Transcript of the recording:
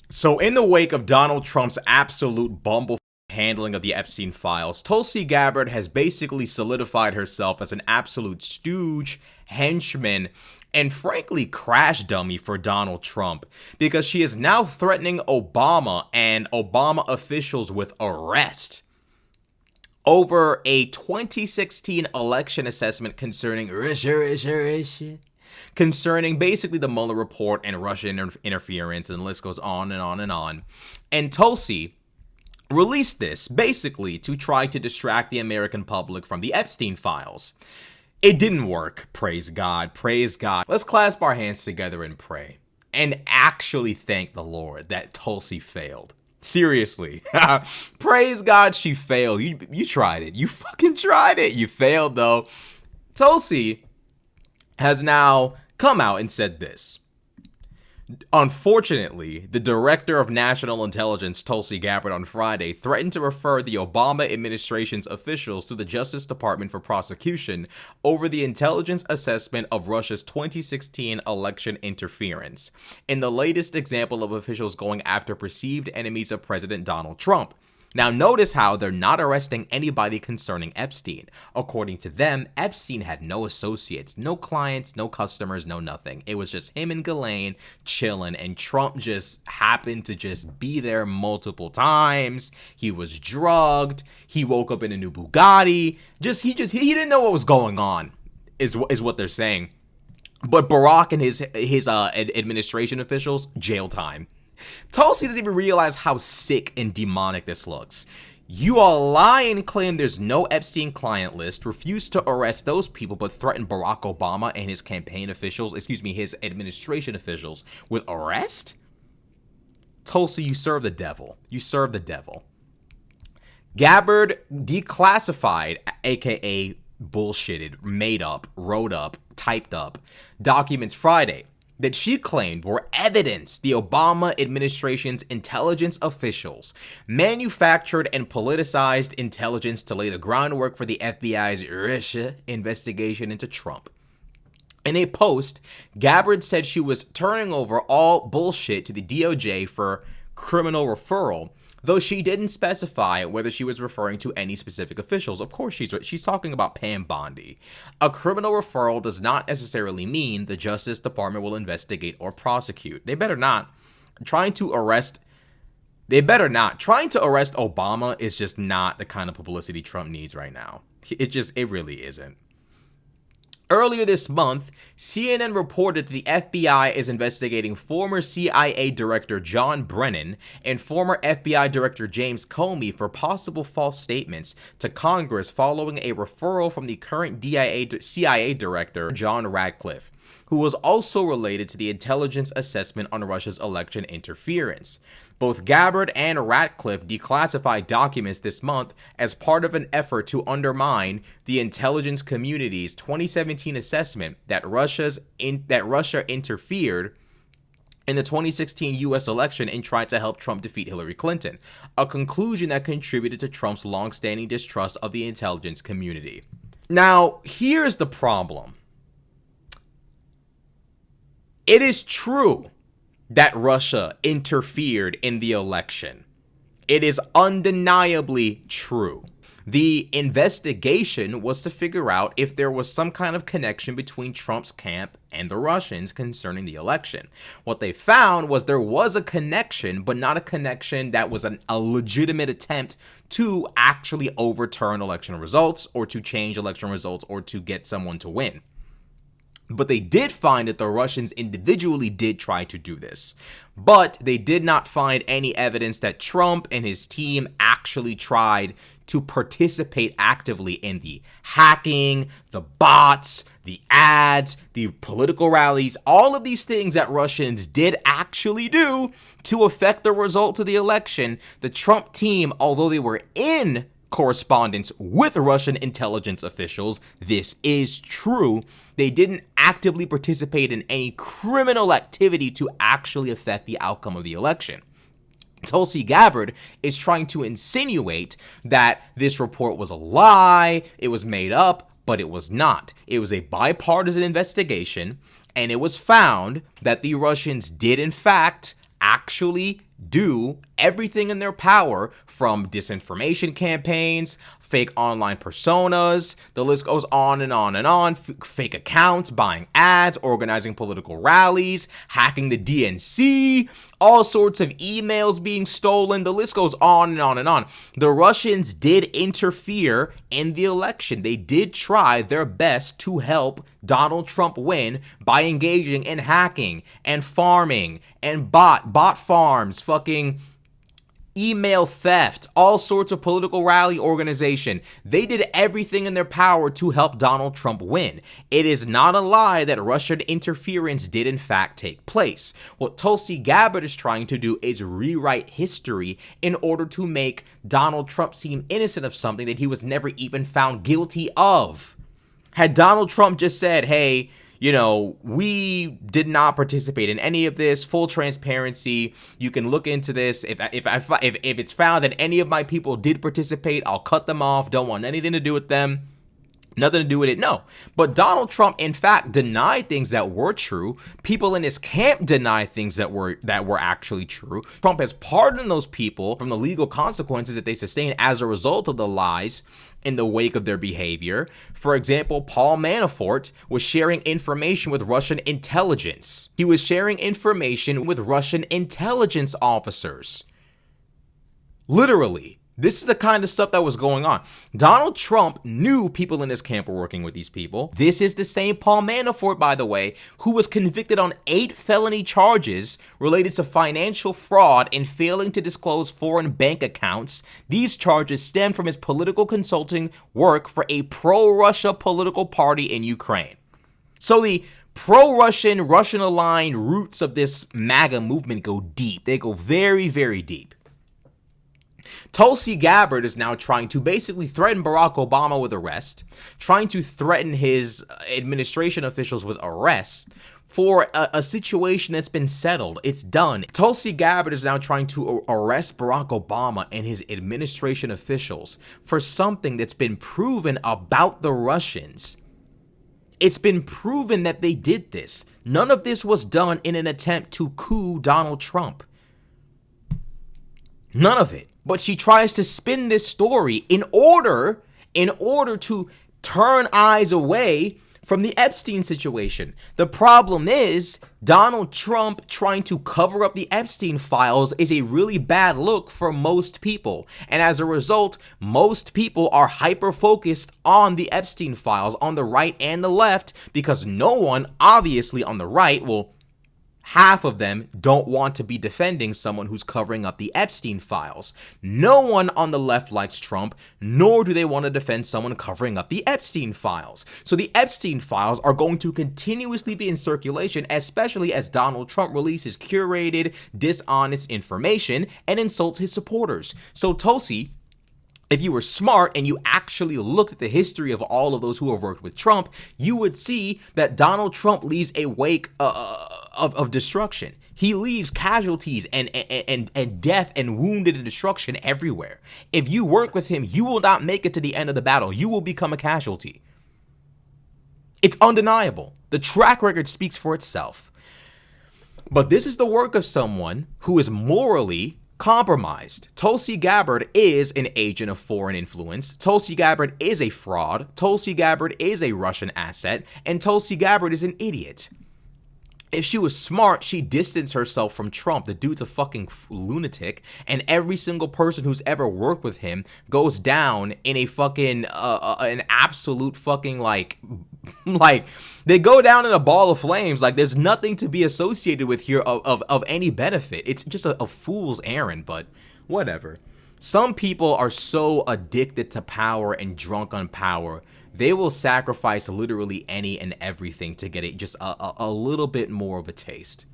So, in the wake of Donald Trump's absolute bumble handling of the Epstein files, Tulsi Gabbard has basically solidified herself as an absolute stooge, henchman, and frankly crash dummy for Donald Trump, because she is now threatening Obama and Obama officials with arrest over a 2016 election assessment concerning Russia, concerning basically the Mueller report and Russian interference, and the list goes on and on and on. And Tulsi released this basically to try to distract the American public from the Epstein files. It didn't work. Praise God. Praise God. Let's clasp our hands together and pray and actually thank the Lord that Tulsi failed. Seriously. Praise God she failed. You tried it. You fucking tried it. You failed though. Tulsi has now come out and said this. Unfortunately, the Director of National Intelligence, Tulsi Gabbard, on Friday threatened to refer the Obama administration's officials to the Justice Department for prosecution over the intelligence assessment of Russia's 2016 election interference, in the latest example of officials going after perceived enemies of President Donald Trump. Now, notice how they're not arresting anybody concerning Epstein. According to them, Epstein had no associates, no clients, no customers, no nothing. It was just him and Ghislaine chilling, and Trump just happened to just be there multiple times. He was drugged. He woke up in a new Bugatti. He didn't know what was going on, is what they're saying. But Barack and his administration officials, jail time. Tulsi doesn't even realize how sick and demonic this looks. You all lie and claim there's no Epstein client list, refuse to arrest those people, but threaten Barack Obama and his campaign officials, his administration officials with arrest? Tulsi, you serve the devil. You serve the devil. Gabbard declassified, aka bullshitted, made up, wrote up, typed up documents Friday that she claimed were evidence the Obama administration's intelligence officials manufactured and politicized intelligence to lay the groundwork for the FBI's Russia investigation into Trump. In a post, Gabbard said she was turning over all bullshit to the DOJ for criminal referral, though she didn't specify whether she was referring to any specific officials. Of course, she's talking about Pam Bondi. A criminal referral does not necessarily mean the Justice Department will investigate or prosecute. They better not. Trying to arrest Obama is just not the kind of publicity Trump needs right now. It really isn't. Earlier this month, CNN reported that the FBI is investigating former CIA Director John Brennan and former FBI Director James Comey for possible false statements to Congress following a referral from the current CIA Director John Ratcliffe, who was also related to the intelligence assessment on Russia's election interference. Both Gabbard and Ratcliffe declassified documents this month as part of an effort to undermine the intelligence community's 2017 assessment that Russia interfered in the 2016 U.S. election and tried to help Trump defeat Hillary Clinton, a conclusion that contributed to Trump's longstanding distrust of the intelligence community. Now, here's the problem. It is true that Russia interfered in the election. It is undeniably true. The investigation was to figure out if there was some kind of connection between Trump's camp and the Russians concerning the election. What they found was there was a connection, but not a connection that was a legitimate attempt to actually overturn election results or to change election results or to get someone to win. But they did find that the Russians individually did try to do this. But they did not find any evidence that Trump and his team actually tried to participate actively in the hacking, the bots, the ads, the political rallies, all of these things that Russians did actually do to affect the result of the election. The Trump team, although they were in correspondence with Russian intelligence officials, this is true, they didn't actively participate in any criminal activity to actually affect the outcome of the election. Tulsi Gabbard is trying to insinuate that this report was a lie, it was made up, but it was not. It was a bipartisan investigation, and it was found that the Russians did in fact actually do everything in their power, from disinformation campaigns, fake online personas, the list goes on and on and on, fake accounts, buying ads, organizing political rallies, hacking the DNC, all sorts of emails being stolen, the list goes on and on and on. The Russians did interfere in the election. They did try their best to help Donald Trump win by engaging in hacking and farming and bot farms, fucking email theft, all sorts of political rally organization. They did everything in their power to help Donald Trump win. It is not a lie that Russian interference did in fact take place. What Tulsi Gabbard is trying to do is rewrite history in order to make Donald Trump seem innocent of something that he was never even found guilty of. Had Donald Trump just said, hey, you know, we did not participate in any of this, full transparency, you can look into this. If it's found that any of my people did participate, I'll cut them off, don't want anything to do with them. Nothing to do with it, no. But Donald Trump, in fact, denied things that were true. People in his camp denied things that were actually true. Trump has pardoned those people from the legal consequences that they sustained as a result of the lies in the wake of their behavior. For example, Paul Manafort was sharing information with Russian intelligence. He was sharing information with Russian intelligence officers. Literally. This is the kind of stuff that was going on. Donald Trump knew people in his camp were working with these people. This is the same Paul Manafort, by the way, who was convicted on 8 felony charges related to financial fraud and failing to disclose foreign bank accounts. These charges stem from his political consulting work for a pro-Russia political party in Ukraine. So the pro-Russian, Russian-aligned roots of this MAGA movement go deep. They go very, very deep. Tulsi Gabbard is now trying to basically threaten Barack Obama with arrest, trying to threaten his administration officials with arrest for a situation that's been settled. It's done. Tulsi Gabbard is now trying to arrest Barack Obama and his administration officials for something that's been proven about the Russians. It's been proven that they did this. None of this was done in an attempt to coup Donald Trump. None of it. But she tries to spin this story in order to turn eyes away from the Epstein situation. The problem is Donald Trump trying to cover up the Epstein files is a really bad look for most people. And as a result, most people are hyper-focused on the Epstein files on the right and the left because no one, obviously on the right, half of them don't want to be defending someone who's covering up the Epstein files. No one on the left likes Trump, nor do they want to defend someone covering up the Epstein files. So the Epstein files are going to continuously be in circulation, especially as Donald Trump releases curated, dishonest information and insults his supporters. So Tulsi, if you were smart and you actually looked at the history of all of those who have worked with Trump, you would see that Donald Trump leaves a wake of destruction. He leaves casualties and death and wounded and destruction everywhere. If you work with him, you will not make it to the end of the battle. You will become a casualty. It's undeniable. The track record speaks for itself. But this is the work of someone who is morally compromised. Tulsi Gabbard is an agent of foreign influence. Tulsi Gabbard is a fraud. Tulsi Gabbard is a Russian asset. And Tulsi Gabbard is an idiot. If she was smart, she'd distance herself from Trump. The dude's a fucking lunatic, and every single person who's ever worked with him goes down in a fucking, an absolute fucking, like, they go down in a ball of flames. Like, there's nothing to be associated with here of any benefit. It's just a fool's errand, but whatever. Some people are so addicted to power and drunk on power, they will sacrifice literally any and everything to get just a little bit more of a taste.